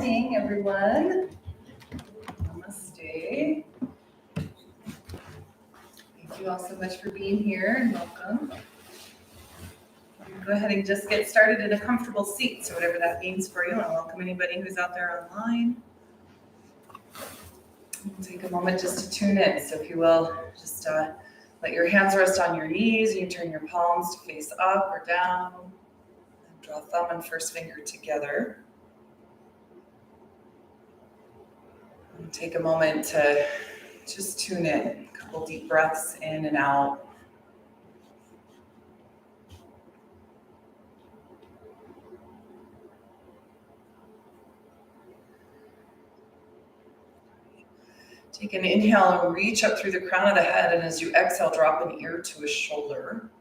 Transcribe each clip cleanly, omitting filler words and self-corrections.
morning, everyone. Namaste. Thank you all so much for being here and welcome. Go ahead and just get started in a comfortable seat, so whatever that means for you. And welcome anybody who's out there online. We'll take a moment just to tune in. So if you will, just let your hands rest on your knees. You can turn your palms to face up or down. And draw thumb and first finger together. And take a moment to just tune in. A couple deep breaths in and out. Take an inhale and reach up through the crown of the head, and as you exhale, drop an ear to a shoulder.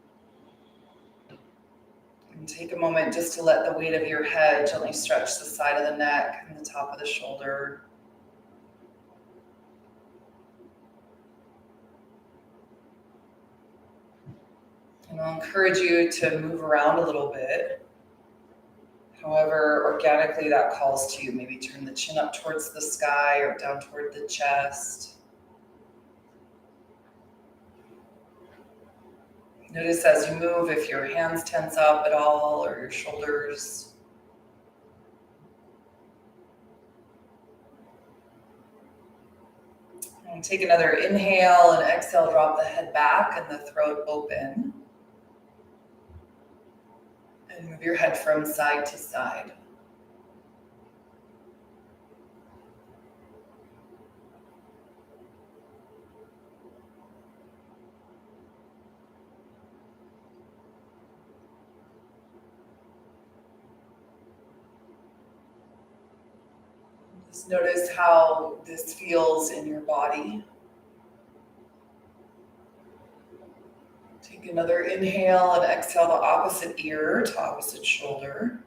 And take a moment just to let the weight of your head gently stretch the side of the neck and the top of the shoulder. And I'll encourage you to move around a little bit. However organically that calls to you. Maybe turn the chin up towards the sky or down toward the chest. Notice as you move if your hands tense up at all or your shoulders. And take another inhale and exhale, drop the head back and the throat open. And move your head from side to side. Just notice how this feels in your body. Take another inhale and exhale the opposite ear to opposite shoulder.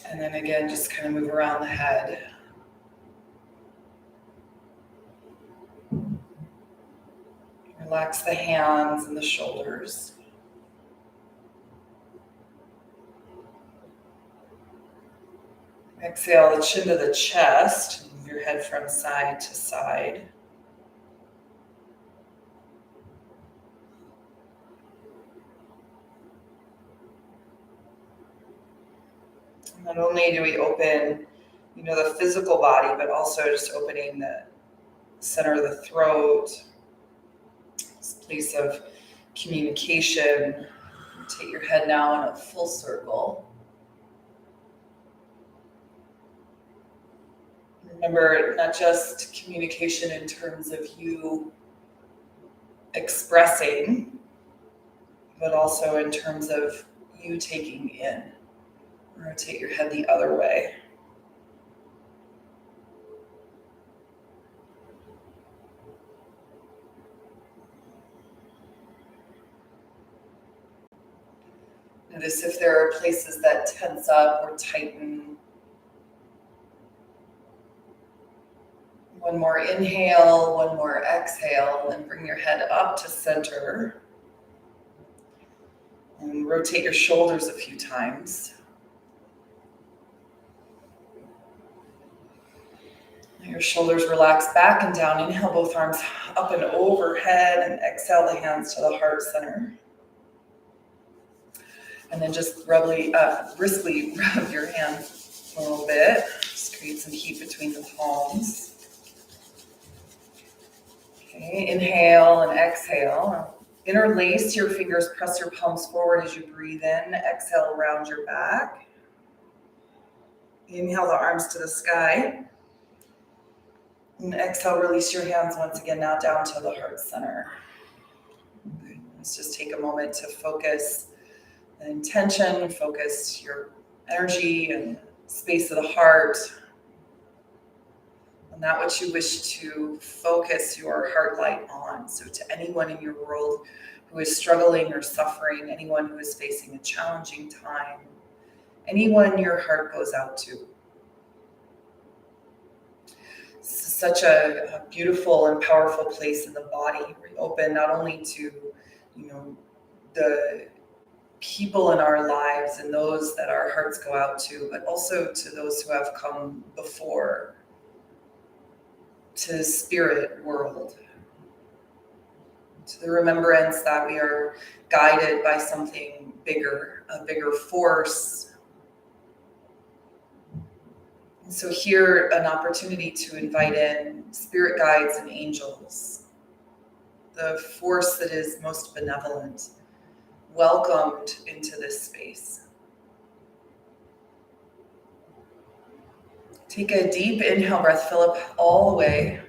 And then again, just kind of move around the head. Relax the hands and the shoulders. Exhale the chin to the chest. Move your head from side to side. Not only do we open, the physical body, but also just opening the center of the throat, this place of communication. Take your head now in a full circle. Remember, not just communication in terms of you expressing, but also in terms of you taking in. Rotate your head the other way. Notice if there are places that tense up or tighten. One more inhale, one more exhale, and bring your head up to center. And rotate your shoulders a few times. Your shoulders relax back and down. Inhale both arms up and overhead and exhale the hands to the heart center. And then just briskly rub your hands a little bit. Just create some heat between the palms. Okay, inhale and exhale. Interlace your fingers, press your palms forward as you breathe in. Exhale, round your back. Inhale the arms to the sky. And exhale, release your hands once again, now down to the heart center. Okay. Let's just take a moment to focus the intention, focus your energy and space of the heart on that which you wish to focus your heart light on. So to anyone in your world who is struggling or suffering, anyone who is facing a challenging time, anyone your heart goes out to. Such a beautiful and powerful place in the body. We open not only to, the people in our lives and those that our hearts go out to, but also to those who have come before, to the spirit world, to the remembrance that we are guided by something bigger, a bigger force. And so here, an opportunity to invite in spirit guides and angels, the force that is most benevolent, welcomed into this space. Take a deep inhale breath, fill up all the way.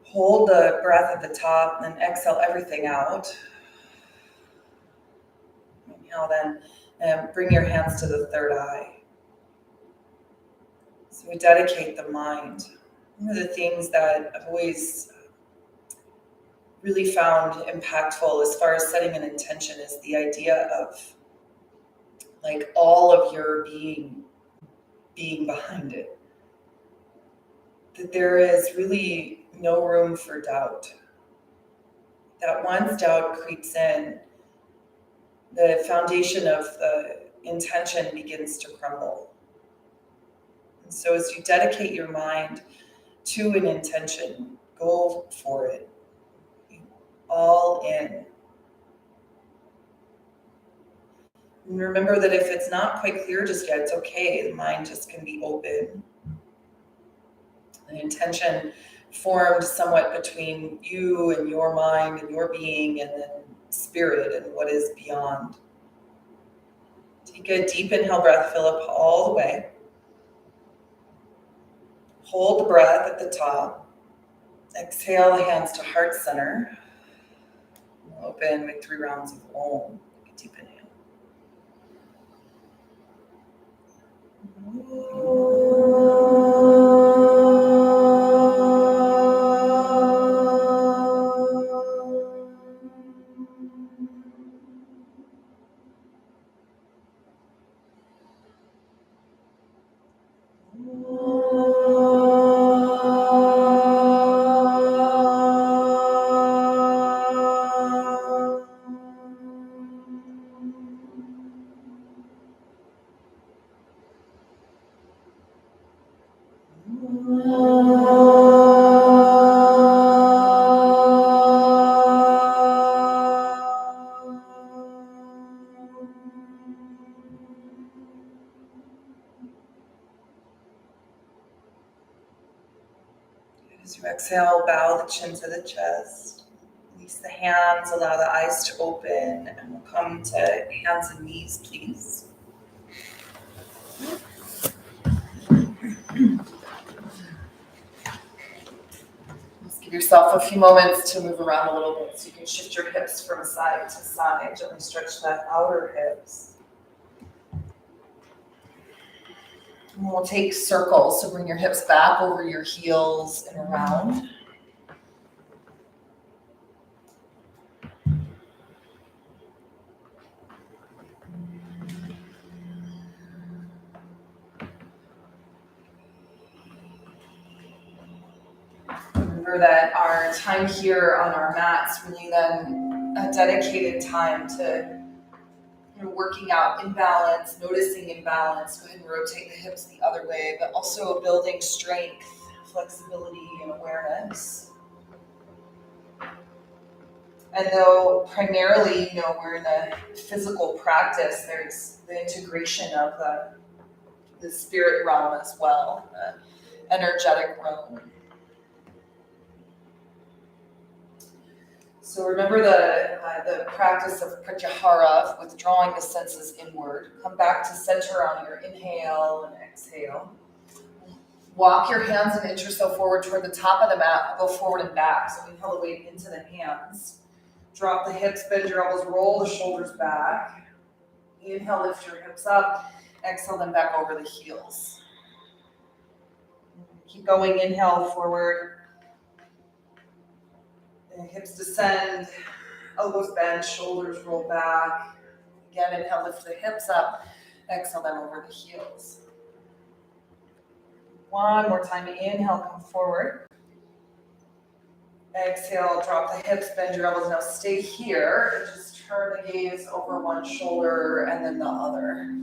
Hold the breath at the top, and then exhale everything out. Inhale then, and bring your hands to the third eye. So we dedicate the mind. One of the things that I've always really found impactful as far as setting an intention is the idea of like all of your being behind it. That there is really no room for doubt. That once doubt creeps in, the foundation of the intention begins to crumble. And so as you dedicate your mind to an intention, go for it. All in. And remember that if it's not quite clear just yet, it's okay. The mind just can be open. The intention formed somewhat between you and your mind and your being, and then spirit and what is beyond. Take a deep inhale breath, fill up all the way. Hold the breath at the top. Exhale the hands to heart center. Open with 3 rounds of Om. Take a deep inhale. As you exhale, bow the chin to the chest. Release the hands, allow the eyes to open, and we'll come to hands and knees, please. Just give yourself a few moments to move around a little bit so you can shift your hips from side to side. Gently stretch the outer hips. And we'll take circles, so bring your hips back over your heels and around. Remember that our time here on our mats really then a dedicated time to working out imbalance, noticing imbalance. Go ahead and rotate the hips the other way, but also building strength, flexibility, and awareness. And though primarily, we're in a physical practice, there's the integration of the spirit realm as well, the energetic realm. So remember the practice of pratyahara, withdrawing the senses inward. Come back to center on your inhale and exhale. Walk your hands an inch or so forward toward the top of the mat. Go forward and back. So inhale the weight into the hands. Drop the hips, bend your elbows, roll the shoulders back. Inhale, lift your hips up. Exhale them back over the heels. Keep going, inhale forward. Hips descend, elbows bend, shoulders roll back. Again, inhale, lift the hips up. Exhale them over the heels. One more time, inhale, come forward. Exhale, drop the hips, bend your elbows. Now stay here and just turn the gaze over one shoulder and then the other.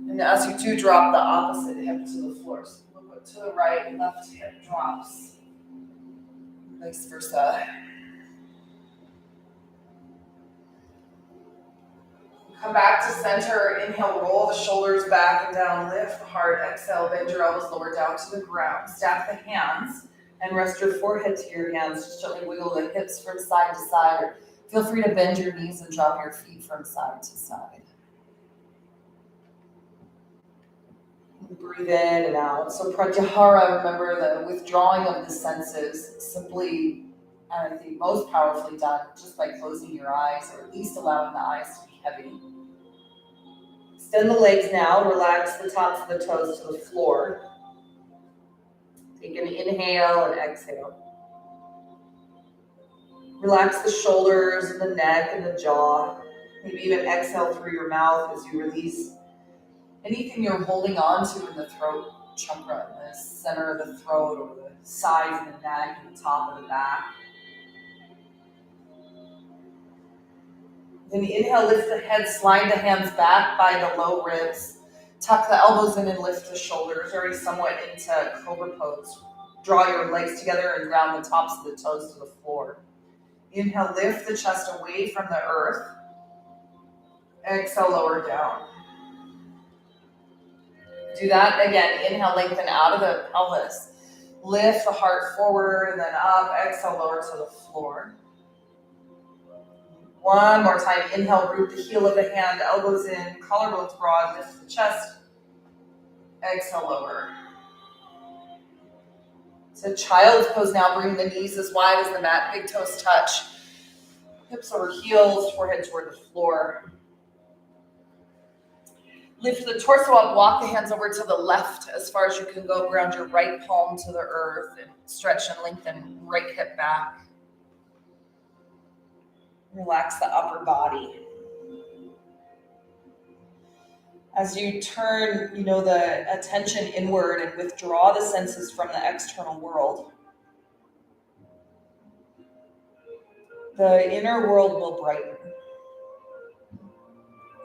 And as you do, drop the opposite hip to the floor. So look to the right, left hip drops. Vice versa. Come back to center. Inhale, roll the shoulders back and down. Lift the heart. Exhale, bend your elbows lower down to the ground. Stack the hands and rest your forehead to your hands. Just gently wiggle the hips from side to side. Or feel free to bend your knees and drop your feet from side to side. Breathe in and out. So pratyahara, remember the withdrawing of the senses, simply, and I think most powerfully done just by closing your eyes, or at least allowing the eyes to be heavy. Extend the legs now. Relax the tops of the toes to the floor. Take an inhale and exhale. Relax the shoulders and the neck and the jaw. Maybe even exhale through your mouth as you release anything you're holding on to in the throat chakra, in the center of the throat, or the sides of the neck and the top of the back. Then inhale, lift the head, slide the hands back by the low ribs. Tuck the elbows in and lift the shoulders, already somewhat into Cobra Pose. Draw your legs together and ground the tops of the toes to the floor. Inhale, lift the chest away from the earth. Exhale, lower down. Do that again. Inhale, lengthen out of the pelvis. Lift the heart forward and then up. Exhale, lower to the floor. One more time. Inhale, root the heel of the hand, elbows in, collarbones broad, lift the chest. Exhale, lower. So child's pose now. Bring the knees as wide as the mat. Big toes touch. Hips over heels, forehead toward the floor. Lift the torso up, walk the hands over to the left as far as you can go. Ground your right palm to the earth and stretch and lengthen right hip back. Relax the upper body. As you turn, the attention inward and withdraw the senses from the external world, the inner world will brighten.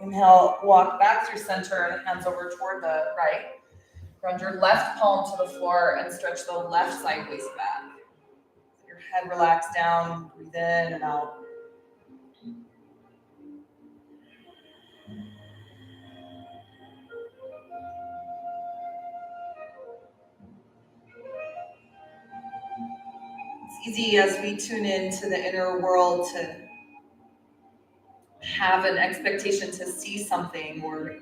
Inhale, walk back through center and hands over toward the right. Ground your left palm to the floor and stretch the left sideways back. Your head relax down, breathe in and out. It's easy as we tune into the inner world to have an expectation to see something or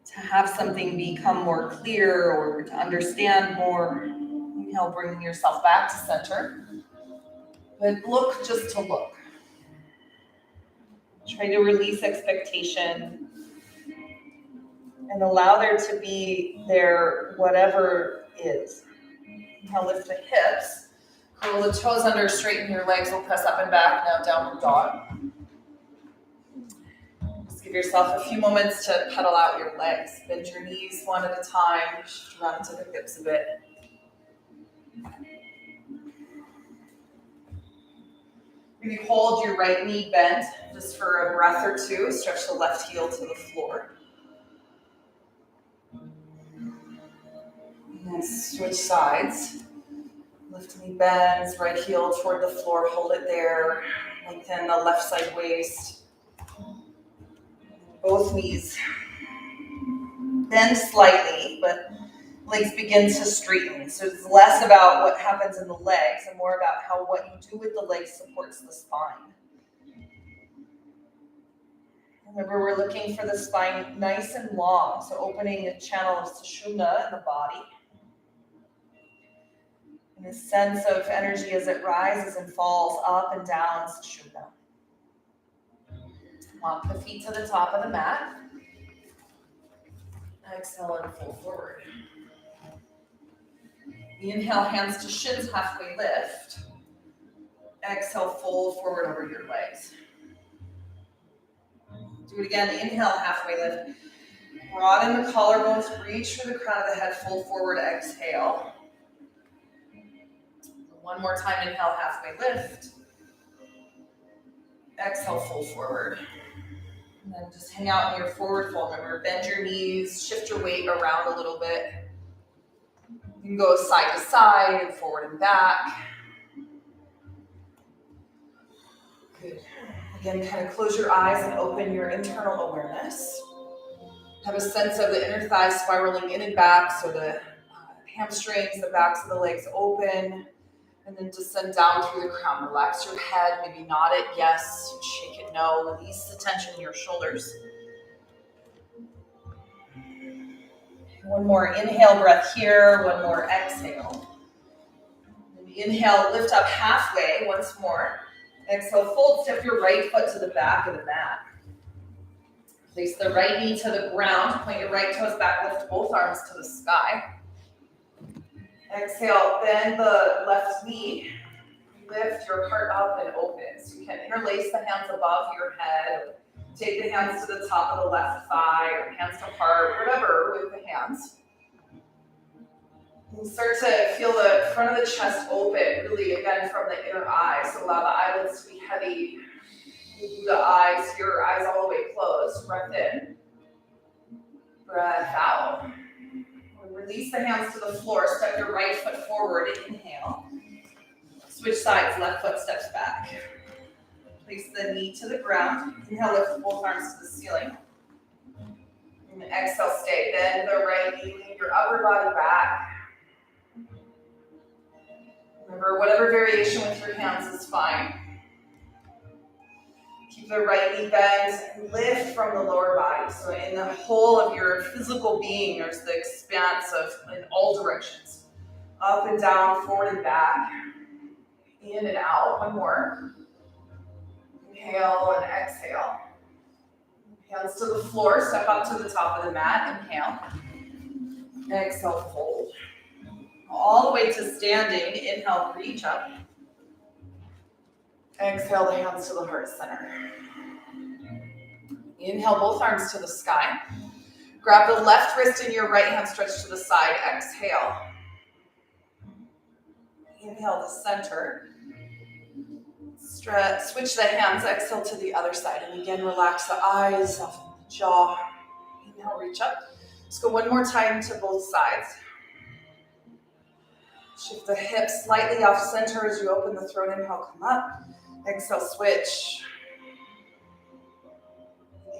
to have something become more clear or to understand more. Inhale, bringing yourself back to center. But look just to look. Try to release expectation and allow there to be there whatever is. Inhale, lift the hips. Curl the toes under, straighten your legs. We'll press up and back. Now downward dog. Just give yourself a few moments to pedal out your legs. Bend your knees one at a time. Shift around to the hips a bit. Maybe hold your right knee bent just for a breath or two. Stretch the left heel to the floor. And then switch sides. Left knee bends, right heel toward the floor. Hold it there. Lengthen the left side waist. Both knees bend slightly, but legs begin to straighten. So it's less about what happens in the legs and more about how what you do with the legs supports the spine. Remember, we're looking for the spine nice and long, so opening a channel of sushumna in the body. And a sense of energy as it rises and falls up and down sushumna. Walk the feet to the top of the mat. Exhale and fold forward. Inhale, hands to shins, halfway lift. Exhale, fold forward over your legs. Do it again. Inhale, halfway lift. Broaden the collarbones, reach for the crown of the head, fold forward, exhale. One more time, inhale, halfway lift. Exhale, fold forward. And then just hang out in your forward fold. Remember, bend your knees, shift your weight around a little bit. You can go side to side and forward and back. Good. Again, kind of close your eyes and open your internal awareness. Have a sense of the inner thighs spiraling in and back, so the hamstrings, the backs of the legs open, and then descend down through the crown. Relax your head, maybe nod it yes, shake it no, release the tension in your shoulders. One more inhale breath here, one more exhale. And inhale, lift up halfway once more. Exhale, fold, step your right foot to the back of the mat. Place the right knee to the ground, point your right toes back, lift both arms to the sky. Exhale, bend the left knee, lift your heart up and open. So you can interlace the hands above your head, take the hands to the top of the left thigh, or hands to heart, whatever with the hands. And start to feel the front of the chest open, really again from the inner eye. So allow the eyelids to be heavy. The eyes, your eyes all the way closed. Breath in. Breath out. Release the hands to the floor. Step your right foot forward. Inhale. Switch sides. Left foot steps back. Place the knee to the ground. Inhale, lift both arms to the ceiling. And exhale, stay. Bend the right knee. Lean your upper body back. Remember, whatever variation with your hands is fine. Keep the right knee bent and lift from the lower body. So in the whole of your physical being, there's the expanse of in all directions. Up and down, forward and back. In and out. One more. Inhale and exhale. Hands to the floor. Step up to the top of the mat. Inhale. Exhale, fold. All the way to standing. Inhale, reach up. Exhale the hands to the heart center. Inhale, both arms to the sky. Grab the left wrist in your right hand, stretch to the side. Exhale. Inhale to center. Stretch, switch the hands. Exhale to the other side. And again, relax the eyes, soften the jaw. Inhale, reach up. Let's go one more time to both sides. Shift the hips slightly off center as you open the throat. Inhale, come up. Exhale, switch.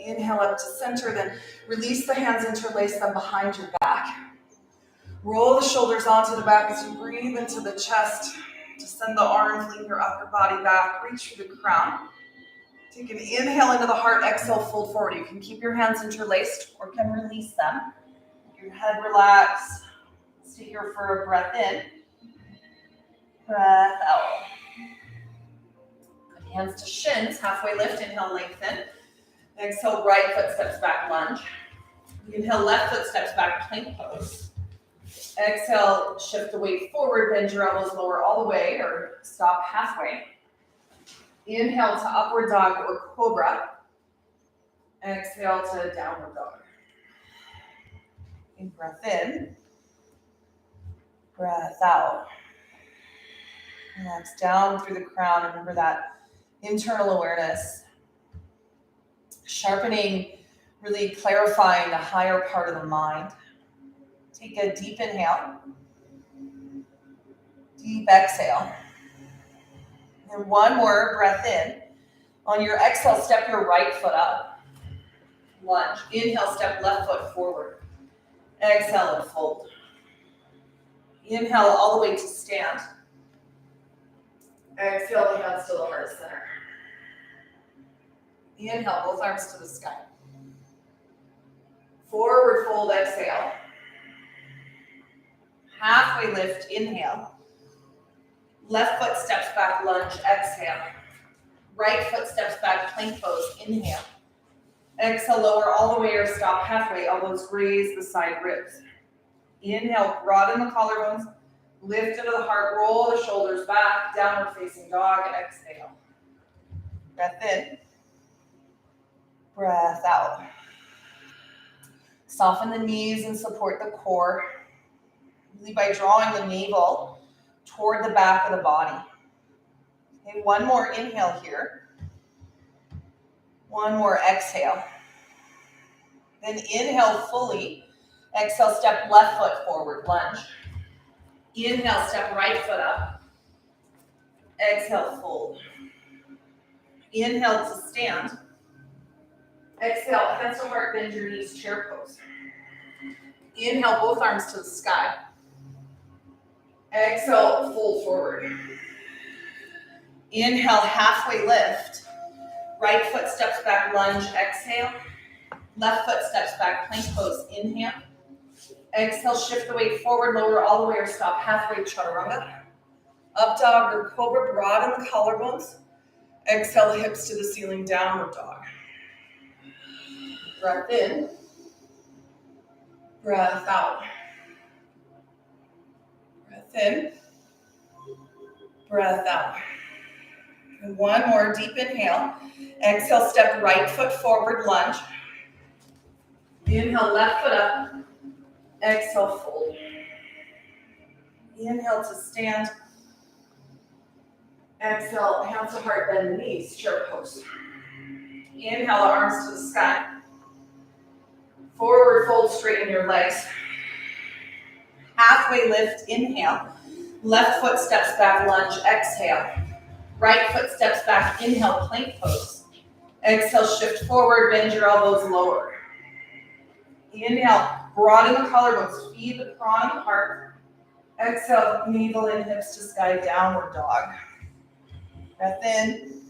Inhale up to center, then release the hands, interlace them behind your back. Roll the shoulders onto the back as you breathe into the chest. Descend the arms, lean your upper body back, reach for the crown. Take an inhale into the heart, exhale, fold forward. You can keep your hands interlaced or can release them. Your head relax. Stay here for a breath in. Breath out. Good. Hands to shins, halfway lift, inhale, lengthen. Exhale, right foot steps back, lunge. Inhale, left foot steps back, plank pose. Exhale, shift the weight forward, bend your elbows lower all the way or stop halfway. Inhale to upward dog or cobra. Exhale to downward dog. And breath in. Breath out. Relax down through the crown. Remember that internal awareness. Sharpening, really clarifying the higher part of the mind. Take a deep inhale. Deep exhale. And one more breath in. On your exhale, step your right foot up. Lunge. Inhale, step left foot forward. Exhale and fold. Inhale all the way to stand. Exhale the hands to the heart center. Inhale, both arms to the sky. Forward fold, exhale. Halfway lift, inhale. Left foot steps back, lunge, exhale. Right foot steps back, plank pose, inhale. Exhale, lower all the way or stop halfway, elbows graze the side ribs. Inhale, broaden the collarbones, lift into the heart, roll the shoulders back, downward facing dog, and exhale. Breath in. Breath out. Soften the knees and support the core, really by drawing the navel toward the back of the body. Okay, one more inhale here. One more exhale. Then inhale fully. Exhale, step left foot forward, lunge. Inhale, step right foot up. Exhale, fold. Inhale to stand. Exhale, hands to heart, bend your knees, chair pose. Inhale, both arms to the sky. Exhale, fold forward. Inhale, halfway lift. Right foot steps back, lunge, exhale. Left foot steps back, plank pose, inhale. Exhale, shift the weight forward, lower all the way or stop halfway, chaturanga. Up dog or cobra, broaden the collarbones. Exhale, hips to the ceiling, downward dog. Breath in. Breath out. Breath in. Breath out. And one more deep inhale. Exhale, step right foot forward, lunge. Inhale, left foot up. Exhale, fold. Inhale to stand. Exhale, hands to heart, bend the knees, chair pose. Inhale, arms to the sky. Forward fold, straighten your legs. Halfway lift, inhale. Left foot steps back, lunge, exhale. Right foot steps back, inhale, plank pose. Exhale, shift forward, bend your elbows lower. Inhale, broaden the collarbones, feed the prana and the heart. Exhale, navel in, hips to sky, downward dog. Breath in,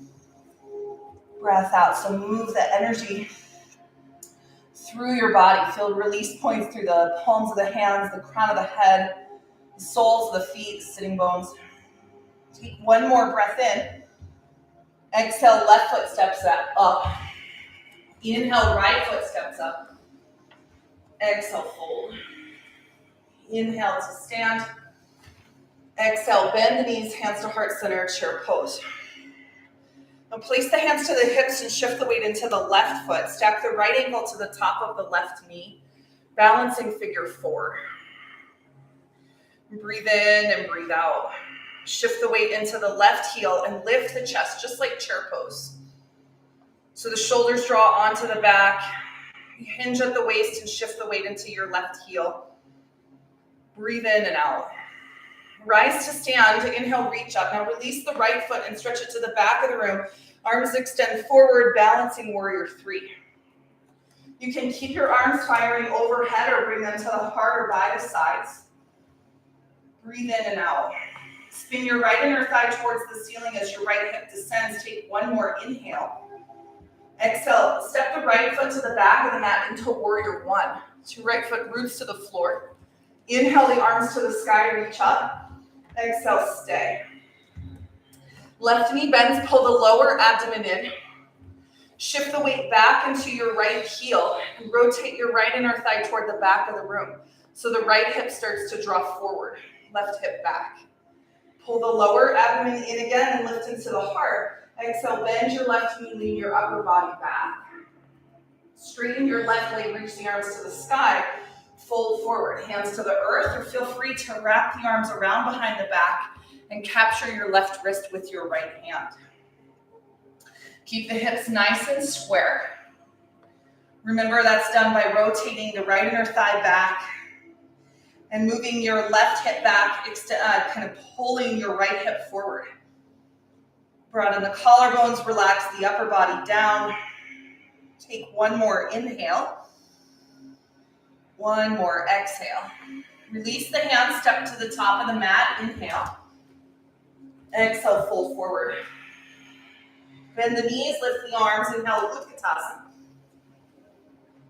breath out. So move the energy through your body. Feel release points through the palms of the hands, the crown of the head, the soles of the feet, sitting bones. Take one more breath in. Exhale, left foot steps up. Inhale, right foot steps up. Exhale, fold. Inhale to stand. Exhale, bend the knees, hands to heart center, chair pose. Now place the hands to the hips and shift the weight into the left foot. Stack the right ankle to the top of the left knee, balancing figure four. Breathe in and breathe out. Shift the weight into the left heel and lift the chest, just like chair pose. So the shoulders draw onto the back. Hinge at the waist and shift the weight into your left heel. Breathe in and out. Rise to stand. Inhale, reach up. Now release the right foot and stretch it to the back of the room. Arms extend forward, balancing warrior three. You can keep your arms firing overhead or bring them to the heart or by the sides. Breathe in and out. Spin your right inner thigh towards the ceiling as your right hip descends. Take one more inhale. Exhale, step the right foot to the back of the mat into warrior one. So your right foot roots to the floor. Inhale, the arms to the sky, reach up. Exhale, stay. Left knee bends, pull the lower abdomen in. Shift the weight back into your right heel and rotate your right inner thigh toward the back of the room. So the right hip starts to draw forward, left hip back. Pull the lower abdomen in again and lift into the heart. Exhale, bend your left knee, lean your upper body back. Straighten your left leg, reach the arms to the sky. Fold forward, hands to the earth, or feel free to wrap the arms around behind the back and capture your left wrist with your right hand. Keep the hips nice and square. Remember, that's done by rotating the right inner thigh back and moving your left hip back, kind of pulling your right hip forward. Broaden the collarbones, relax the upper body down. Take one more inhale. One more exhale. Release the hands, step to the top of the mat, inhale. Exhale, fold forward. Bend the knees, lift the arms, inhale, Utkatasana.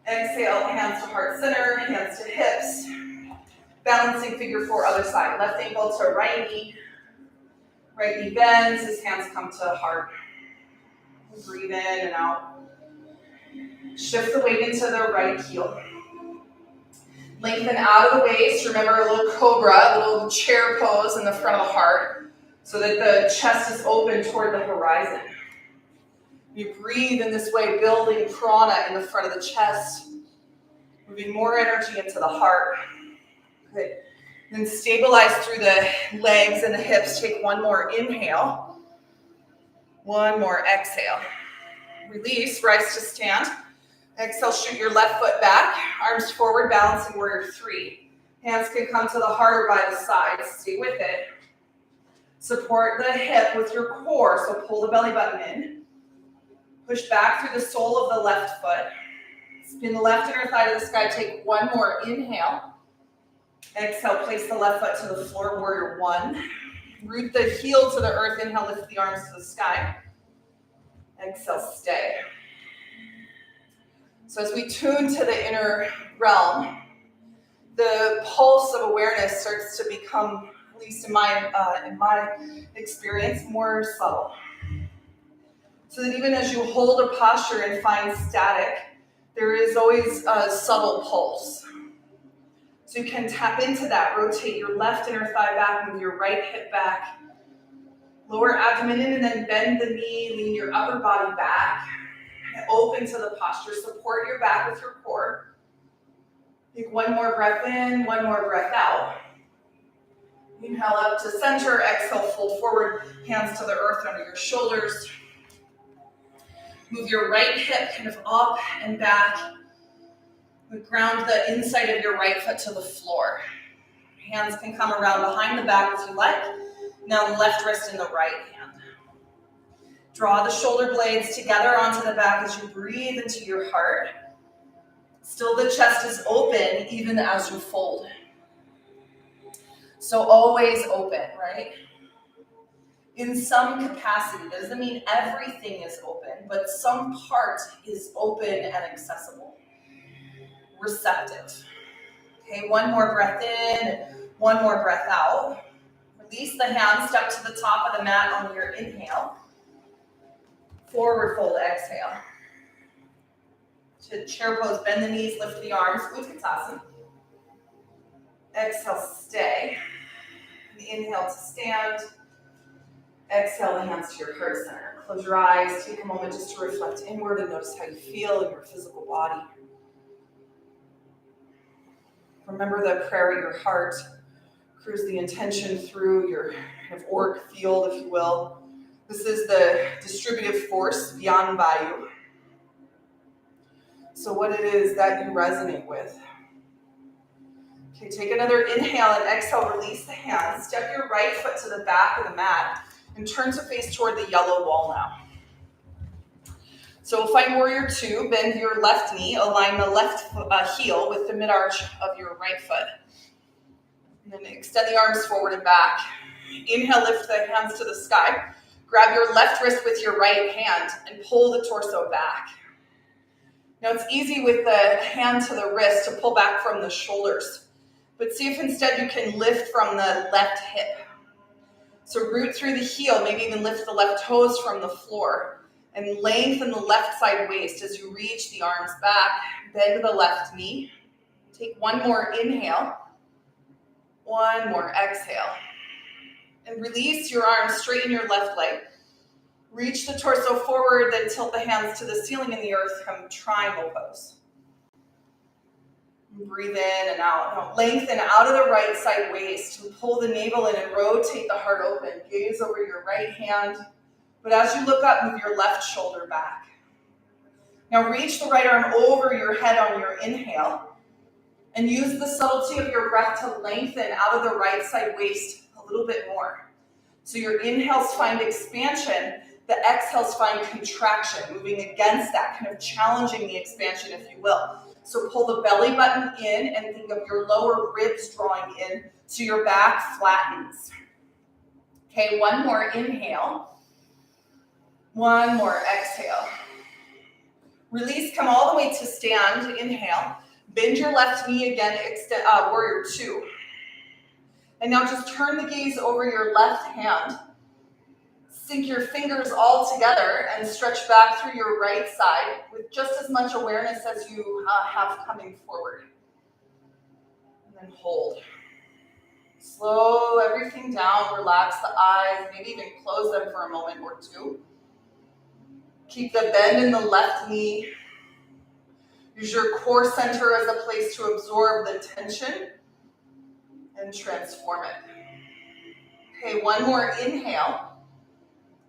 Exhale, hands to heart center, hands to hips. Balancing figure four, other side. Left ankle to right knee. Right knee bends, his hands come to heart. Breathe in and out. Shift the weight into the right heel. Lengthen out of the waist. Remember a little cobra, a little chair pose in the front of the heart so that the chest is open toward the horizon. You breathe in this way, building prana in the front of the chest, moving more energy into the heart. Good. Then stabilize through the legs and the hips. Take one more inhale. One more exhale. Release, rise to stand. Exhale, shoot your left foot back, arms forward, balancing warrior 3. Hands can come to the heart or by the sides. Stay with it. Support the hip with your core, so pull the belly button in. Push back through the sole of the left foot. Spin the left inner thigh to the sky. Take one more inhale. Exhale, place the left foot to the floor, warrior 1. Root the heel to the earth. Inhale, lift the arms to the sky. Exhale, stay. So as we tune to the inner realm, the pulse of awareness starts to become, at least in my experience, more subtle. So that even as you hold a posture and find static, there is always a subtle pulse. So you can tap into that. Rotate your left inner thigh back, move your right hip back. Lower abdomen in and then bend the knee, lean your upper body back. Open to the posture. Support your back with your core. Take one more breath in, one more breath out. Inhale up to center. Exhale, fold forward. Hands to the earth under your shoulders. Move your right hip kind of up and back. Ground the inside of your right foot to the floor. Hands can come around behind the back if you like. Now left wrist in the right hand. Draw the shoulder blades together onto the back as you breathe into your heart. Still the chest is open even as you fold. So always open, right? In some capacity, doesn't mean everything is open, but some part is open and accessible. Receptive. Okay, one more breath in, one more breath out. Release the hands, step to the top of the mat on your inhale. Forward fold, exhale. To chair pose, bend the knees, lift the arms, Utkatasana. Exhale, stay. Inhale to stand. Exhale the hands to your heart center. Close your eyes, take a moment just to reflect inward and notice how you feel in your physical body. Remember the prayer of your heart. Cruise the intention through your kind of auric field, if you will. This is the distributive force, Vyan Vayu. So what it is that you resonate with. Okay, take another inhale and exhale, release the hands. Step your right foot to the back of the mat and turn to face toward the yellow wall now. So find warrior 2, bend your left knee, align the left heel with the mid-arch of your right foot. And then extend the arms forward and back. Inhale, lift the hands to the sky. Grab your left wrist with your right hand and pull the torso back. Now it's easy with the hand to the wrist to pull back from the shoulders, but see if instead you can lift from the left hip. So root through the heel, maybe even lift the left toes from the floor and lengthen the left side waist as you reach the arms back, bend the left knee. Take one more inhale, one more exhale. And release your arms, straighten your left leg. Reach the torso forward, then tilt the hands to the ceiling and the earth, come triangle pose. Breathe in and out. Now lengthen out of the right side waist. Pull the navel in and rotate the heart open. Gaze over your right hand. But as you look up, move your left shoulder back. Now reach the right arm over your head on your inhale. And use the subtlety of your breath to lengthen out of the right side waist a little bit more. So your inhales find expansion, the exhales find contraction, moving against that, kind of challenging the expansion, if you will. So pull the belly button in and think of your lower ribs drawing in so your back flattens. Okay, one more inhale. One more exhale. Release, come all the way to stand, inhale. Bend your left knee again, extend, warrior 2. And now just turn the gaze over your left hand. Sink your fingers all together and stretch back through your right side with just as much awareness as you have coming forward. And then hold. Slow everything down, relax the eyes, maybe even close them for a moment or two. Keep the bend in the left knee. Use your core center as a place to absorb the tension and transform it. Okay, one more inhale.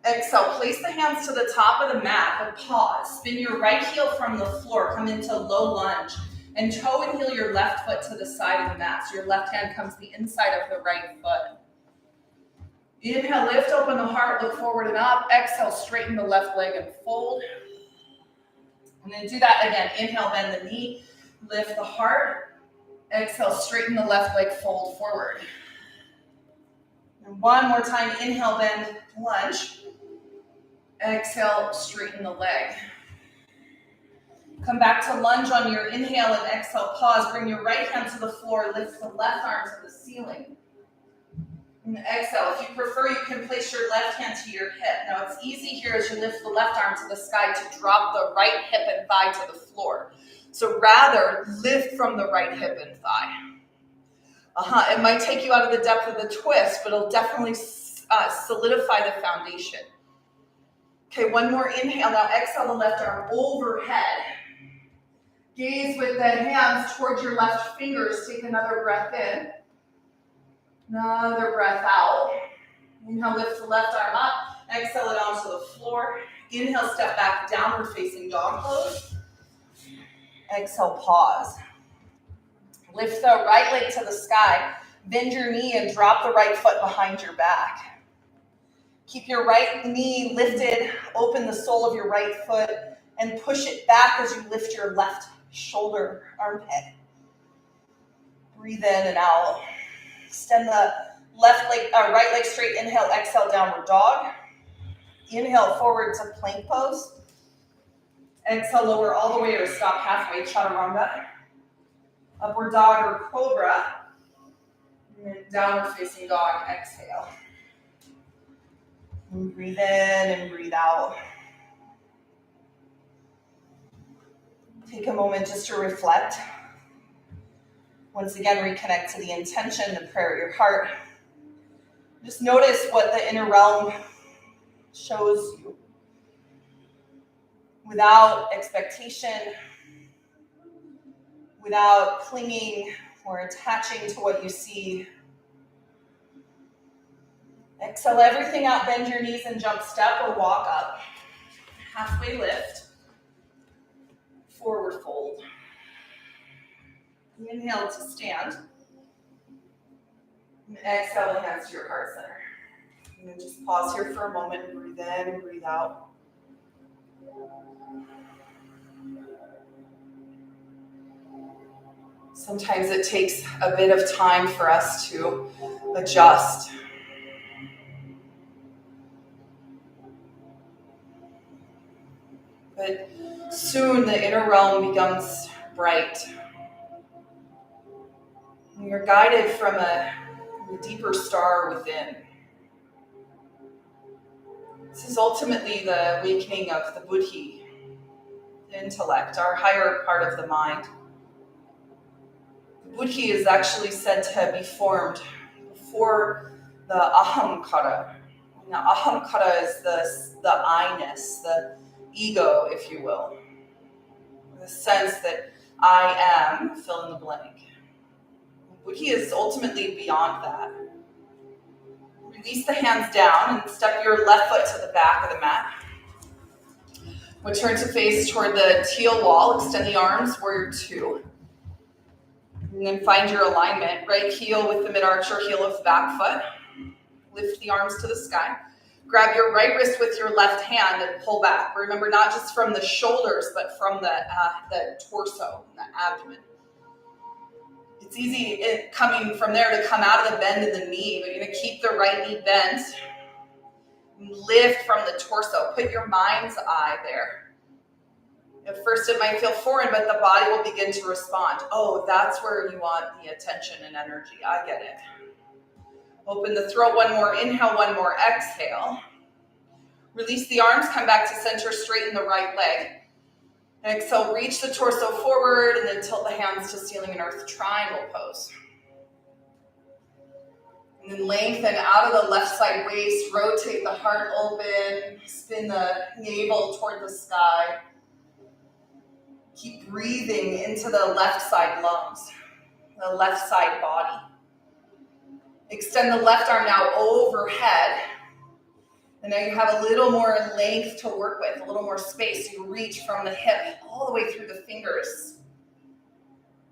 Exhale, place the hands to the top of the mat, but pause. Spin your right heel from the floor, come into low lunge, and toe and heel your left foot to the side of the mat. So your left hand comes to the inside of the right foot. Inhale, lift open the heart, look forward and up. Exhale, straighten the left leg and fold. And then do that again. Inhale, bend the knee, lift the heart. Exhale, straighten the left leg, fold forward. And one more time, inhale, bend, lunge. Exhale, straighten the leg. Come back to lunge on your inhale and exhale, pause. Bring your right hand to the floor, lift the left arm to the ceiling. And exhale. If you prefer, you can place your left hand to your hip. Now it's easy here as you lift the left arm to the sky to drop the right hip and thigh to the floor. So rather, lift from the right hip and thigh. It might take you out of the depth of the twist, but it'll definitely solidify the foundation. Okay, one more inhale. Now exhale the left arm overhead. Gaze with the hands towards your left fingers. Take another breath in. Another breath out. Inhale, lift the left arm up. Exhale it onto the floor. Inhale, step back, downward facing dog pose. Exhale, pause. Lift the right leg to the sky. Bend your knee and drop the right foot behind your back. Keep your right knee lifted. Open the sole of your right foot and push it back as you lift your left shoulder, armpit. Breathe in and out. Extend the right leg straight. Inhale, exhale, downward dog. Inhale, forward to plank pose. Exhale, lower all the way or stop halfway, chaturanga. Upward dog or cobra. And then downward facing dog, exhale. And breathe in and breathe out. Take a moment just to reflect. Once again, reconnect to the intention, the prayer at your heart. Just notice what the inner realm shows you. Without expectation, without clinging or attaching to what you see. Exhale everything out, bend your knees and jump step or walk up. Halfway lift. Forward fold. Inhale to stand. And exhale the hands to your heart center. And then just pause here for a moment and breathe in and breathe out. Sometimes it takes a bit of time for us to adjust. But soon the inner realm becomes bright. And you're guided from a deeper star within. This is ultimately the awakening of the buddhi, the intellect, our higher part of the mind. The buddhi is actually said to be formed before the ahamkara. Now, ahamkara is the I-ness, the ego, if you will. The sense that I am, fill in the blank. Buddhi is ultimately beyond that. Release the hands down and step your left foot to the back of the mat. We'll turn to face toward the teal wall. Extend the arms, warrior two. And then find your alignment. Right heel with the mid-arch or heel of the back foot. Lift the arms to the sky. Grab your right wrist with your left hand and pull back. Remember, not just from the shoulders, but from the torso, the abdomen. It's easy coming from there to come out of the bend in the knee, but you're going to keep the right knee bent. Lift from the torso. Put your mind's eye there. At first it might feel foreign, but the body will begin to respond. Oh, that's where you want the attention and energy. I get it. Open the throat, one more inhale, one more exhale. Release the arms, come back to center, straighten the right leg. Exhale, reach the torso forward and then tilt the hands to ceiling and earth, triangle pose. And then lengthen out of the left side waist, rotate the heart open, spin the navel toward the sky. Keep breathing into the left side lungs, the left side body. Extend the left arm now overhead And now you have a little more length to work with, a little more space. You reach from the hip all the way through the fingers.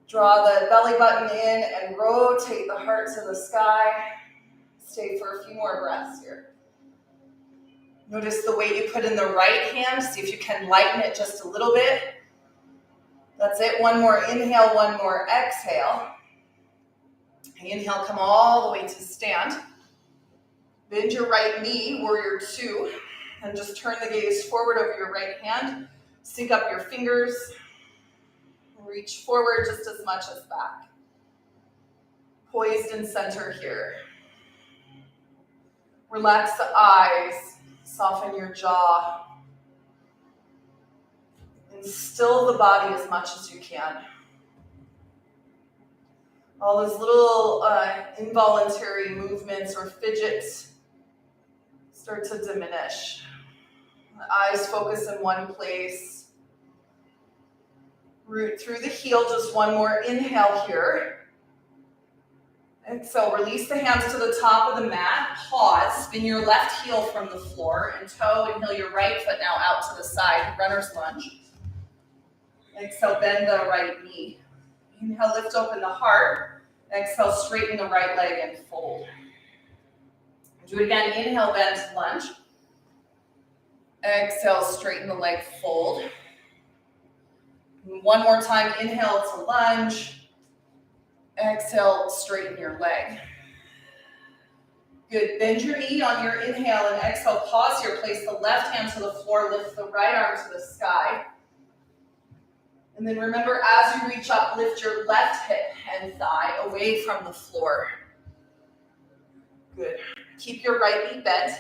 Draw the belly button in and rotate the heart to the sky. Stay for a few more breaths here. Notice the weight you put in the right hand. See if you can lighten it just a little bit. That's it. One more inhale, one more exhale. Inhale, come all the way to stand. Bend your right knee, warrior two, and just turn the gaze forward over your right hand. Sync up your fingers. Reach forward just as much as back. Poised in center here. Relax the eyes. Soften your jaw. And still the body as much as you can. All those little involuntary movements or fidgets start to diminish. The eyes focus in one place. Root through the heel, just one more inhale here. Exhale, release the hands to the top of the mat. Pause, spin your left heel from the floor and toe. Inhale your right foot now out to the side, runner's lunge. Exhale, bend the right knee. Inhale, lift open the heart. Exhale, straighten the right leg and fold. Do it again. Inhale, bend to lunge. Exhale, straighten the leg, fold. One more time. Inhale to lunge. Exhale, straighten your leg. Good. Bend your knee on your inhale and exhale. Pause here. Place the left hand to the floor. Lift the right arm to the sky. And then remember, as you reach up, lift your left hip and thigh away from the floor. Good. Keep your right knee bent.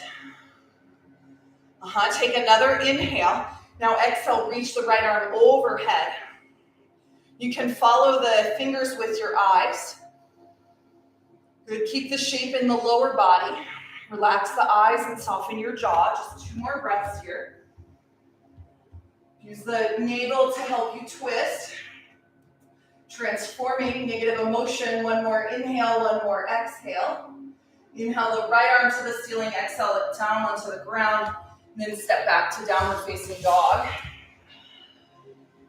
Take another inhale. Now exhale, reach the right arm overhead. You can follow the fingers with your eyes. Good. Keep the shape in the lower body. Relax the eyes and soften your jaw. Just 2 more breaths here. Use the navel to help you twist. Transforming negative emotion. One more inhale, one more exhale. Inhale the right arm to the ceiling, exhale it down onto the ground, and then step back to downward facing dog.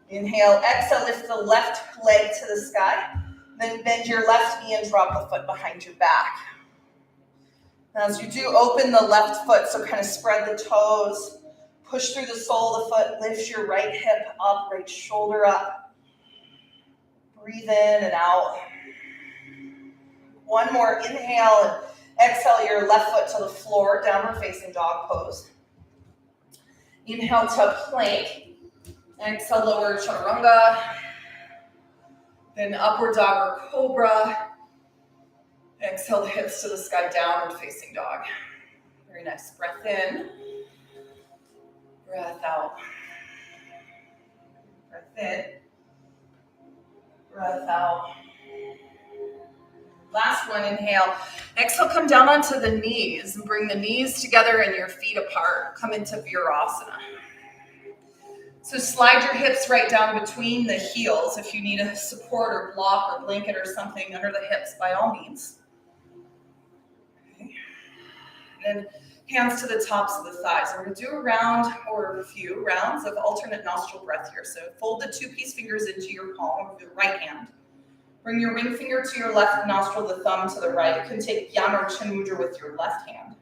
Inhale, exhale, lift the left leg to the sky, then bend your left knee and drop the foot behind your back. As you do, open the left foot, so kind of spread the toes, push through the sole of the foot, lift your right hip up, right shoulder up. Breathe in and out. One more inhale and exhale your left foot to the floor, downward facing dog pose. Inhale to plank. Exhale, lower chaturanga. Then upward dog or cobra. Exhale the hips to the sky, downward facing dog. Very nice. Breath in. Breath out. Breath in. Breath out. Last one, inhale. Exhale, come down onto the knees and bring the knees together and your feet apart. Come into Virasana. So slide your hips right down between the heels. If you need a support or block or blanket or something under the hips, by all means. Okay. And hands to the tops of the thighs. We're going to do a round or a few rounds of alternate nostril breath here. So fold the 2-piece fingers into your palm of your right hand. Bring your ring finger to your left nostril, the thumb to the right. You can take Yan or Chin Mudra with your left hand.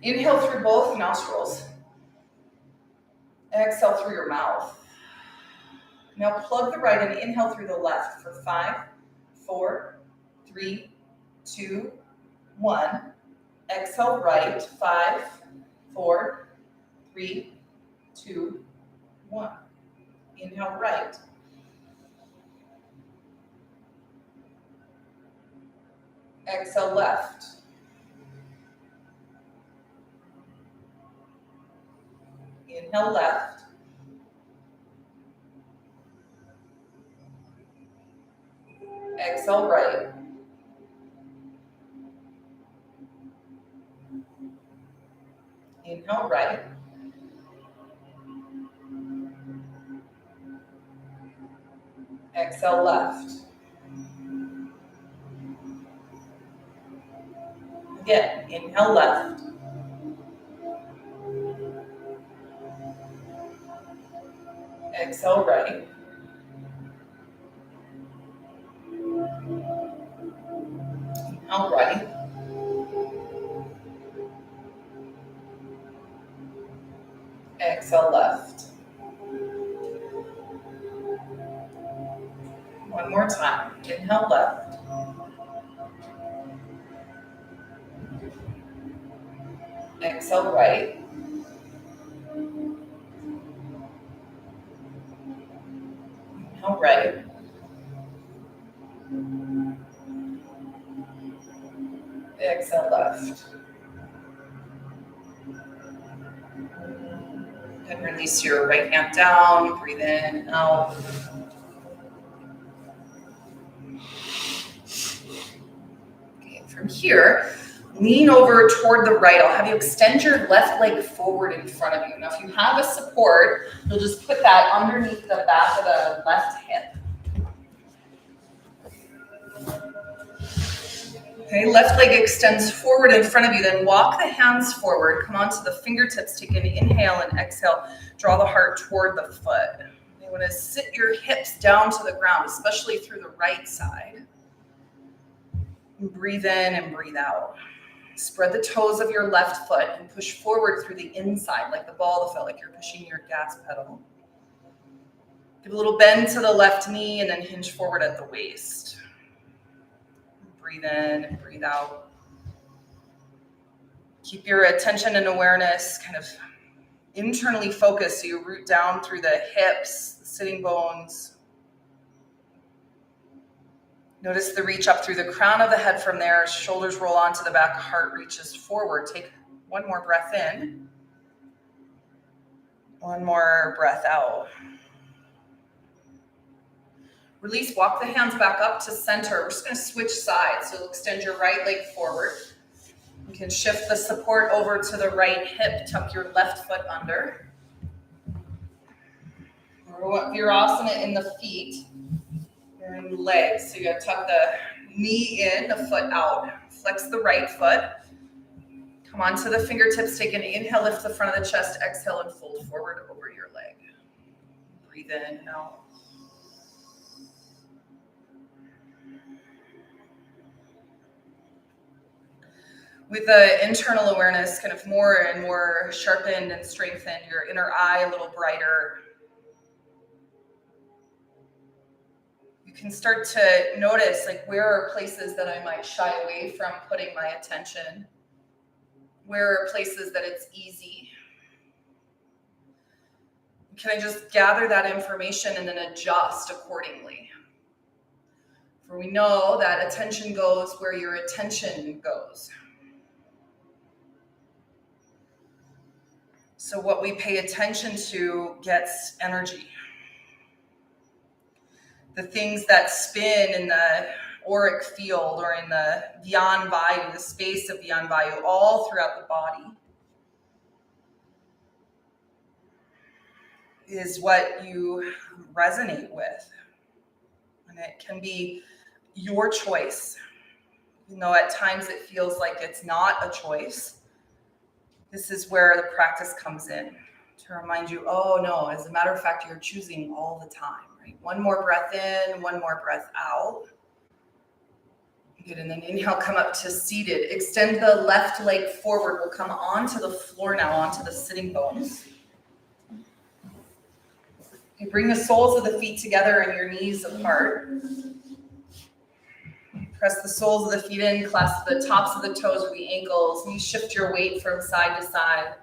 Inhale through both nostrils. Exhale through your mouth. Now plug the right and inhale through the left for 5, 4, 3, 2, 1. Exhale right, 5, 4, 3, 2, 1. Inhale right. Exhale left. Inhale left. Exhale right. Inhale right. Exhale left. Again, inhale left. Exhale, right. Inhale, right. Exhale, left. One more time. Inhale, left. Exhale, right. Inhale, right. Exhale, left. And release your right hand down. Breathe in, out. Okay, from here, lean over toward the right. I'll have you extend your left leg forward in front of you. Now, if you have a support, you'll just put that underneath the back of the left hip. Okay, left leg extends forward in front of you. Then walk the hands forward. Come onto the fingertips. Take an inhale and exhale. Draw the heart toward the foot. You want to sit your hips down to the ground, especially through the right side. And breathe in and breathe out. Spread the toes of your left foot and push forward through the inside, like the ball of the foot, like you're pushing your gas pedal. Give a little bend to the left knee and then hinge forward at the waist. Breathe in and breathe out. Keep your attention and awareness kind of internally focused, so you root down through the hips, the sitting bones. Notice the reach up through the crown of the head from there. Shoulders roll onto the back, heart reaches forward. Take one more breath in. One more breath out. Release, walk the hands back up to center. We're just going to switch sides. So extend your right leg forward. You can shift the support over to the right hip. Tuck your left foot under. Virasana in the feet. You're in legs. So you got to tuck the knee in, the foot out. Flex the right foot. Come onto the fingertips. Take an inhale, lift the front of the chest. Exhale and fold forward over your leg. Breathe in and out. With the internal awareness kind of more and more sharpened and strengthened, your inner eye a little brighter, you can start to notice, like, where are places that I might shy away from putting my attention? Where are places that it's easy? Can I just gather that information and then adjust accordingly? For we know that attention goes where your attention goes. So what we pay attention to gets energy. The things that spin in the auric field or in the Vyan Vayu, the space of Vyan Vayu, all throughout the body, is what you resonate with. And it can be your choice. You know, at times it feels like it's not a choice. This is where the practice comes in to remind you, oh no, as a matter of fact, you're choosing all the time, right? One more breath in, one more breath out. Good, and then inhale, come up to seated. Extend the left leg forward. We'll come onto the floor now, onto the sitting bones. You bring the soles of the feet together and your knees apart. Press the soles of the feet in, clasp the tops of the toes or the ankles, and you shift your weight from side to side.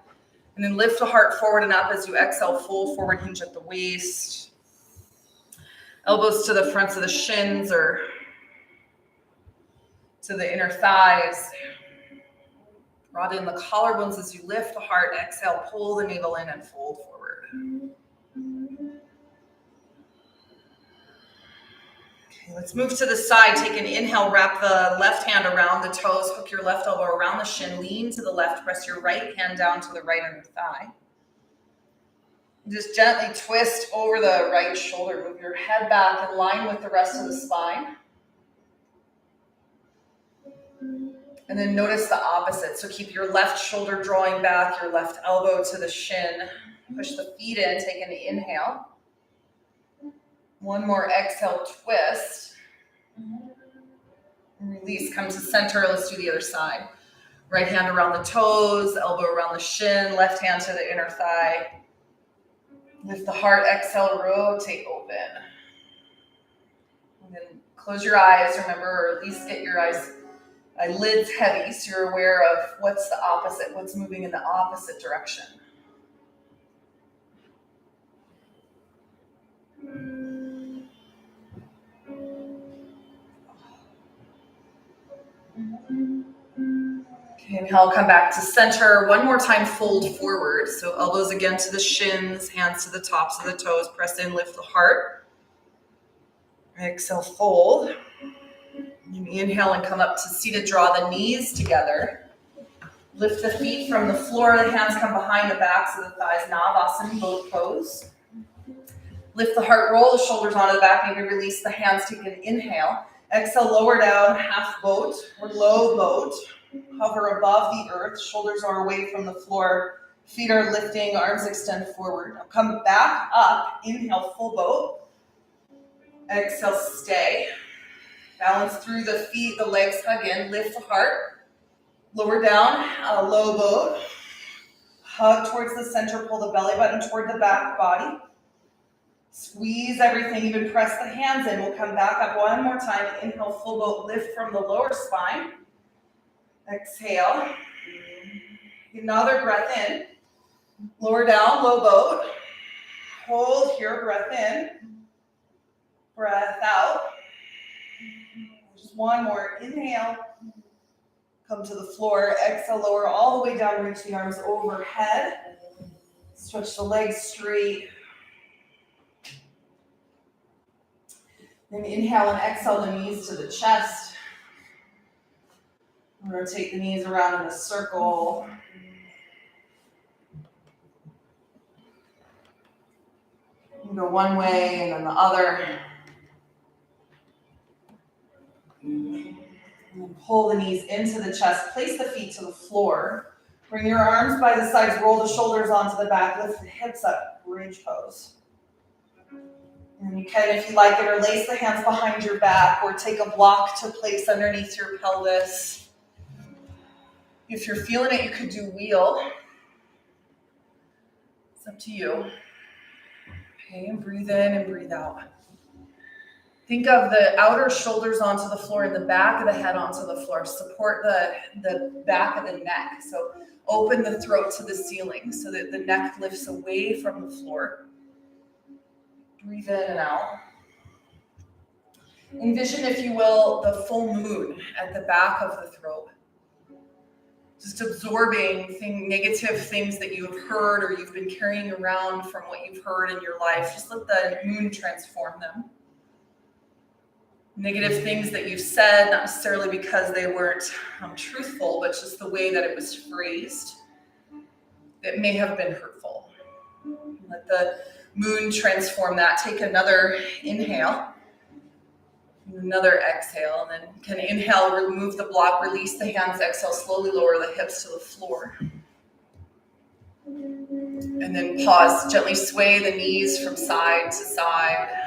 And then lift the heart forward and up as you exhale, full forward hinge at the waist. Elbows to the fronts of the shins or to the inner thighs. Broaden the collarbones as you lift the heart. Exhale, pull the navel in and fold forward. Let's move to the side. Take an inhale, wrap the left hand around the toes, hook your left elbow around the shin, lean to the left, press your right hand down to the right inner thigh. Just gently twist over the right shoulder. Move your head back in line with the rest of the spine. And then notice the opposite. So keep your left shoulder drawing back, your left elbow to the shin. Push the feet in, take an inhale. One more exhale, twist. Release, come to center. Let's do the other side. Right hand around the toes, elbow around the shin, left hand to the inner thigh. Lift the heart, exhale, rotate open. And then close your eyes, remember, or at least get your eyelids heavy so you're aware of what's the opposite, what's moving in the opposite direction. Okay, inhale, come back to center. One more time, fold forward. So elbows again to the shins, hands to the tops of the toes. Press in, lift the heart. Exhale, fold. And inhale and come up to seated. Draw the knees together. Lift the feet from the floor. The hands come behind the backs of the thighs. Navasana, boat pose. Lift the heart, roll the shoulders onto the back. Maybe release the hands. Take an inhale. Exhale, lower down, half boat or low boat. Hover above the earth. Shoulders are away from the floor. Feet are lifting, arms extend forward. Now come back up. Inhale, full boat. Exhale, stay. Balance through the feet, the legs hug in. Lift the heart. Lower down, low boat. Hug towards the center. Pull the belly button toward the back body. Squeeze everything, even press the hands in. We'll come back up one more time. Inhale, full boat, lift from the lower spine. Exhale. Another breath in. Lower down, low boat. Hold here, breath in. Breath out. Just one more. Inhale. Come to the floor. Exhale, lower all the way down. Reach the arms overhead. Stretch the legs straight. Then inhale and exhale the knees to the chest. Rotate the knees around in a circle. You go one way and then the other. And then pull the knees into the chest. Place the feet to the floor. Bring your arms by the sides. Roll the shoulders onto the back. Lift the hips up. Bridge pose. And you can, if you like it, or lace the hands behind your back or take a block to place underneath your pelvis. If you're feeling it, you could do wheel. It's up to you. Okay, and breathe in and breathe out. Think of the outer shoulders onto the floor and the back of the head onto the floor. Support the back of the neck. So open the throat to the ceiling so that the neck lifts away from the floor. Breathe in and out. Envision, if you will, the full moon at the back of the throat. Just absorbing negative things that you have heard or you've been carrying around from what you've heard in your life. Just let the moon transform them. Negative things that you've said, not necessarily because they weren't truthful, but just the way that it was phrased that may have been hurtful. Let the moon transform that. Take another inhale, another exhale, and then you can inhale, remove the block, release the hands, exhale, slowly lower the hips to the floor. And then pause, gently sway the knees from side to side.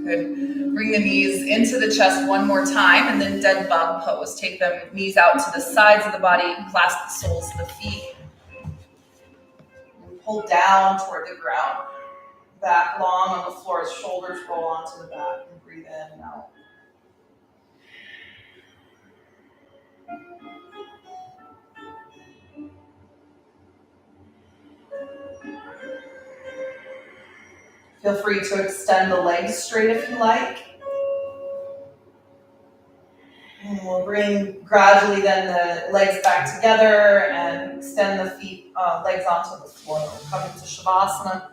Good. Bring the knees into the chest one more time, and then dead bug pose. Take the knees out to the sides of the body, clasp the soles of the feet. And pull down toward the ground. Back long on the floor as shoulders roll onto the back. And breathe in and out. Feel free to extend the legs straight if you like. And we'll bring gradually then the legs back together and extend the feet, legs onto the floor. We'll come into Shavasana.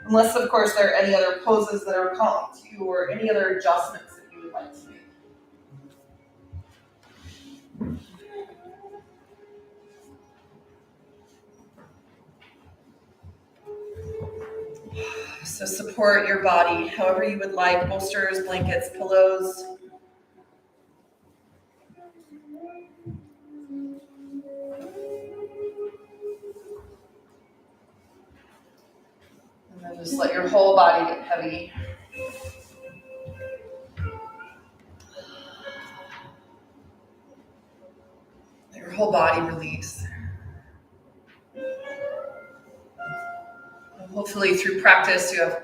Unless, of course, there are any other poses that are calling to you or any other adjustments that you would like to make. So support your body however you would like, bolsters, blankets, pillows. And just let your whole body get heavy. Let your whole body release. And hopefully through practice you have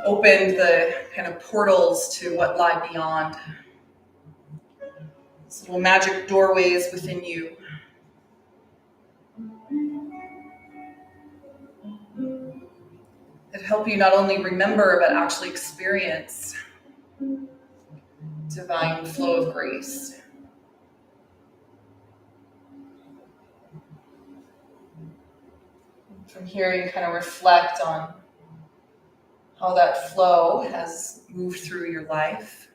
opened the kind of portals to what lie beyond. These little magic doorways within you. That help you not only remember, but actually experience divine flow of grace. From here, you kind of reflect on how that flow has moved through your life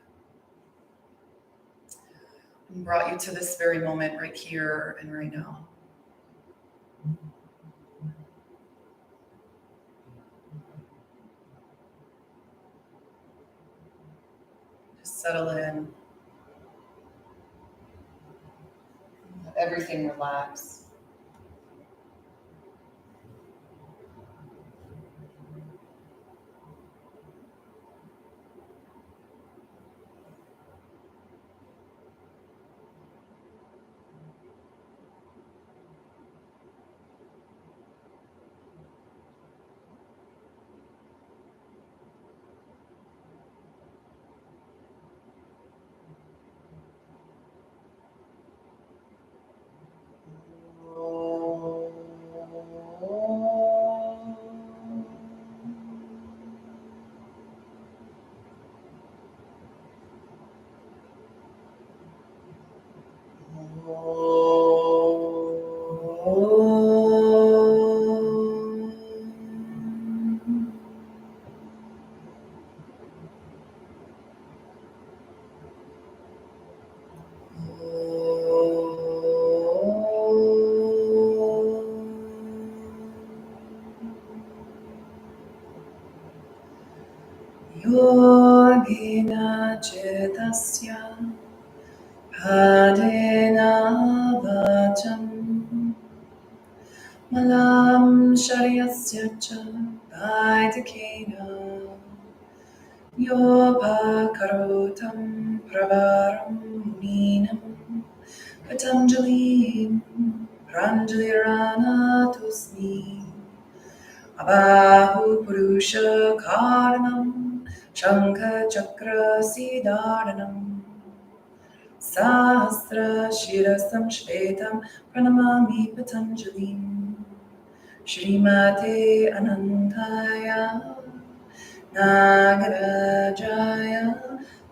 and brought you to this very moment right here and right now. Just settle in. Let everything relax. Yogina Chetasya Padena Vacham Malam Sharyasya Cha Vaidikena Yopakarotam Pravaram Munam Patanjalim Pranjalirana Tusmi Abahu Purusha Karanam Shankha Chakra Siddharanam Sahasra Shirasam Shvetam Pranamami Patanjalim Shrimate Anantaya Nagarajaya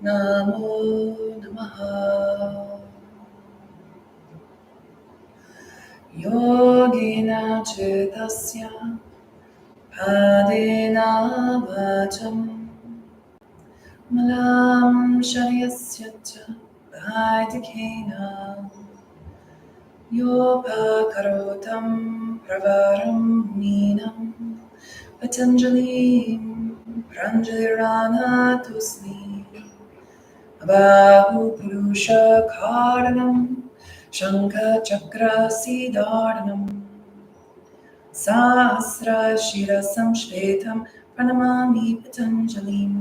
Namo Namaha Yogina Chetasya Padena Vacham Malam Sharyasya Cha Vaidikena Yopakarotam Pravaram Ninam Patanjalim Pranjalirana Tusmi Abahu Purusha Karanam Shankha Chakra Siddharanam Sahasra Shirasam Shvetam Pranamami Patanjalim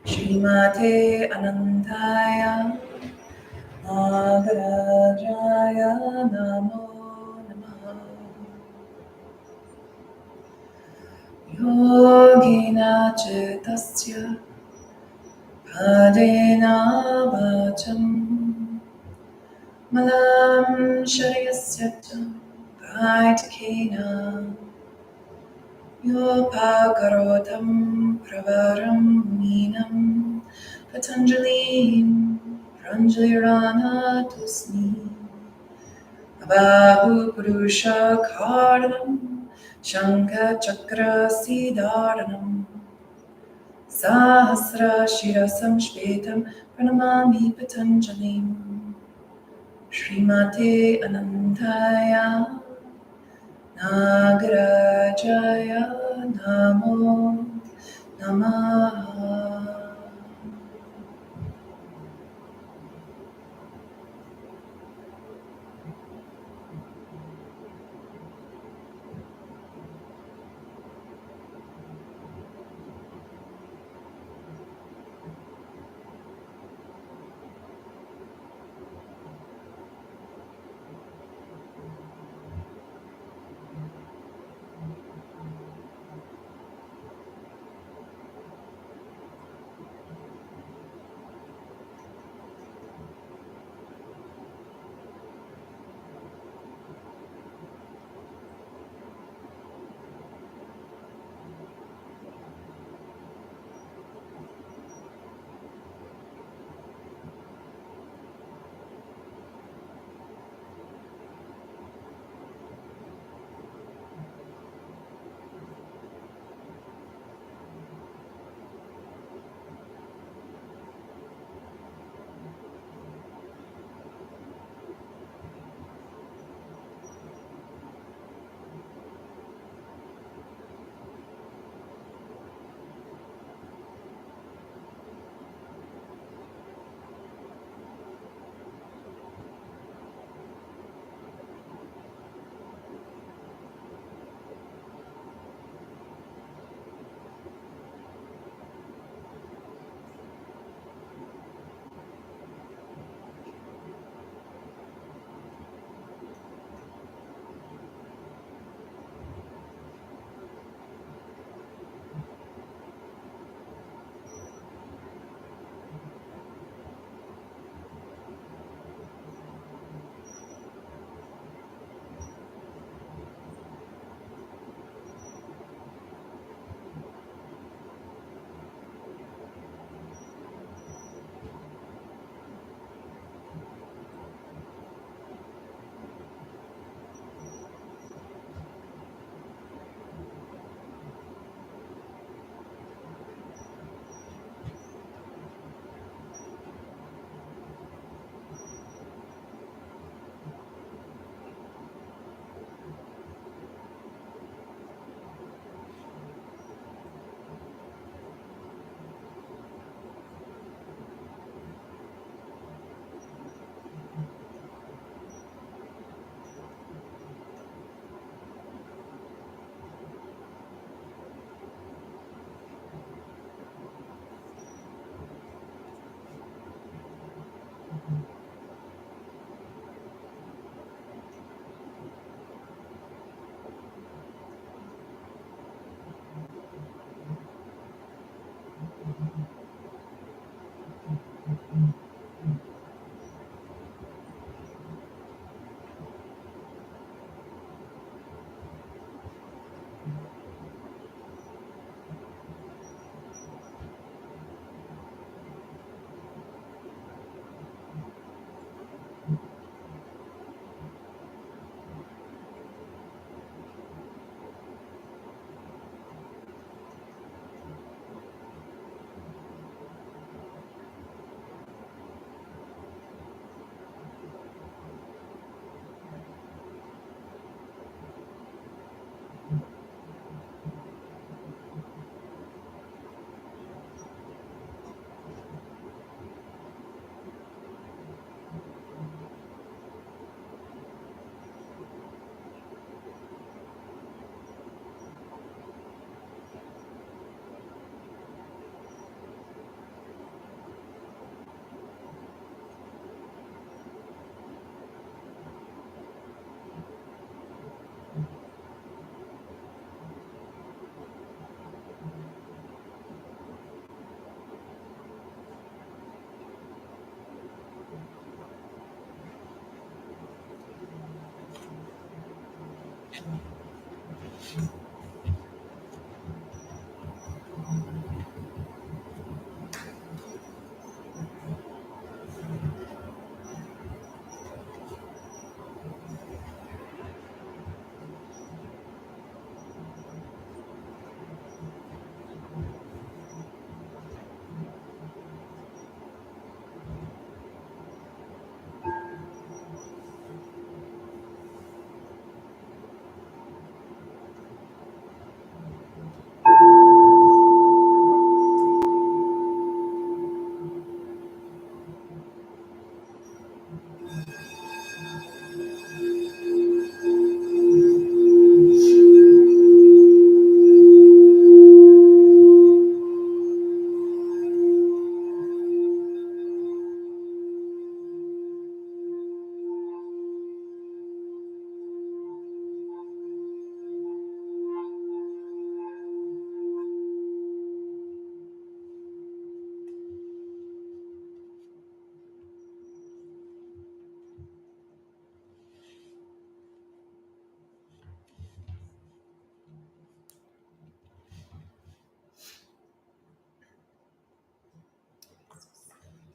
Shrimate Anantaya Nagarajaya Namo Namaha Yogina Chetasya Padena Vacham Malam Sharyasya Cha Vaidikena Yopakarotam Pravaram Minam Patanjalim Pranjalirana Tusmi Abahu Purusha Karanam Shankha Chakra Siddharanam Sahasra Shirasam Shvetam Pranamami Patanjalim Shrimate Anantaya Nagarajaya Namo Namaha.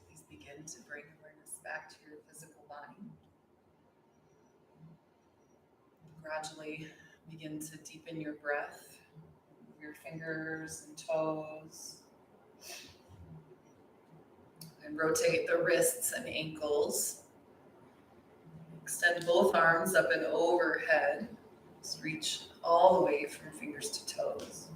Please begin to bring awareness back to your physical body. Gradually begin to deepen your breath, move your fingers and toes, and rotate the wrists and ankles. Extend both arms up and overhead. Just reach all the way from fingers to toes.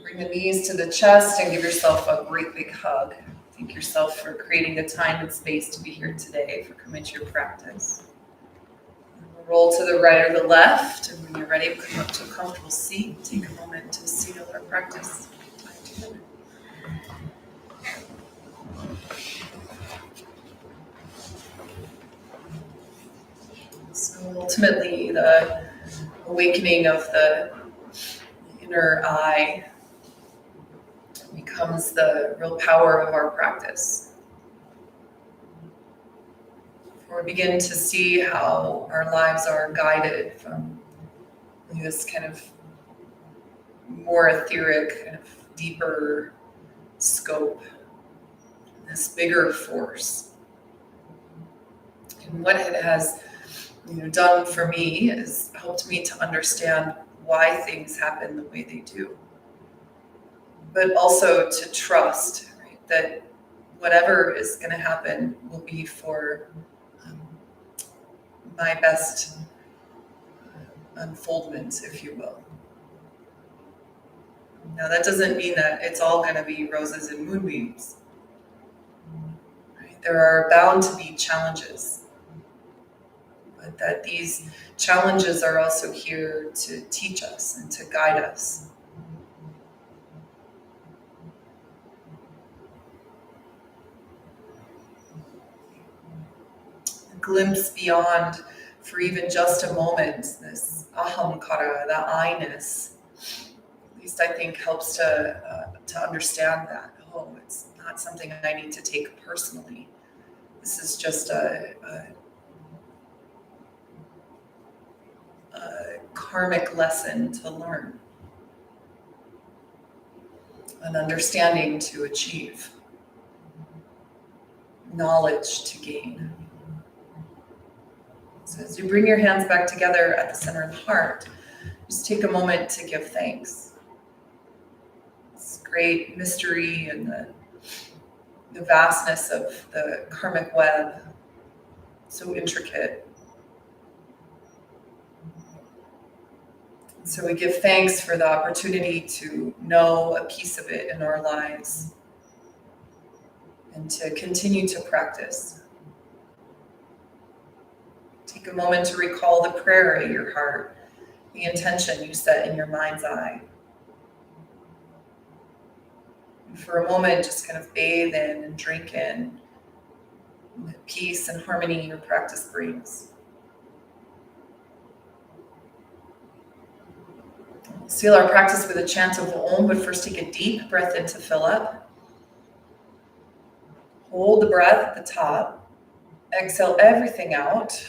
Bring the knees to the chest and give yourself a great big hug. Thank yourself for creating the time and space to be here today, for coming to your practice. We'll roll to the right or the left, and when you're ready, come up to a comfortable seat. Take a moment to seal our practice. So ultimately, the awakening of the inner eye becomes the real power of our practice. For we begin to see how our lives are guided from this kind of more etheric, kind of deeper scope, this bigger force. And what it has done for me is helped me to understand why things happen the way they do. But also to trust, right, that whatever is going to happen will be for my best unfoldment, if you will. Now, that doesn't mean that it's all going to be roses and moonbeams. Right? There are bound to be challenges, but that these challenges are also here to teach us and to guide us. A glimpse beyond, for even just a moment, this ahamkara, the I-ness, at least I think helps to understand that. Oh, it's not something I need to take personally. This is just a karmic lesson to learn, an understanding to achieve, knowledge to gain. So as you bring your hands back together at the center of the heart, just take a moment to give thanks. This great mystery and the vastness of the karmic web, so intricate. So we give thanks for the opportunity to know a piece of it in our lives and to continue to practice. Take a moment to recall the prayer at your heart, the intention you set in your mind's eye. And for a moment, just kind of bathe in and drink in the peace and harmony your practice brings. We'll seal our practice with a chant of Om, but first take a deep breath in to fill up. Hold the breath at the top. Exhale everything out.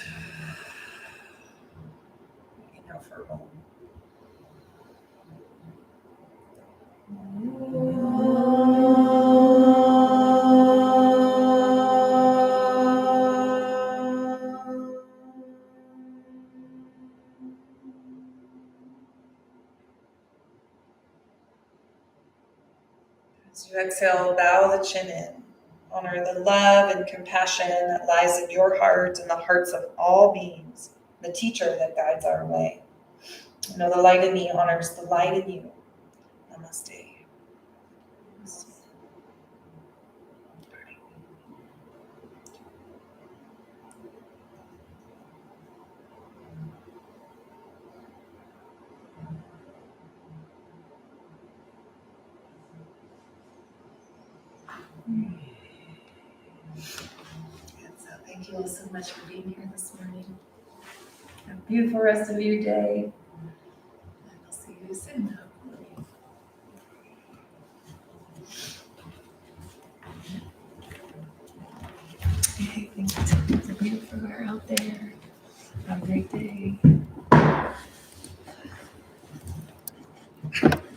As you exhale, bow the chin in. Honor the love and compassion that lies in your heart and the hearts of all beings, the teacher that guides our way. I know the light in me honors the light in you. Namaste. So thank you all so much for being here this morning. Have a beautiful rest of your day. And I'll see you soon, hopefully. Hey, thank you. It's a beautiful hour out there. Have a great day.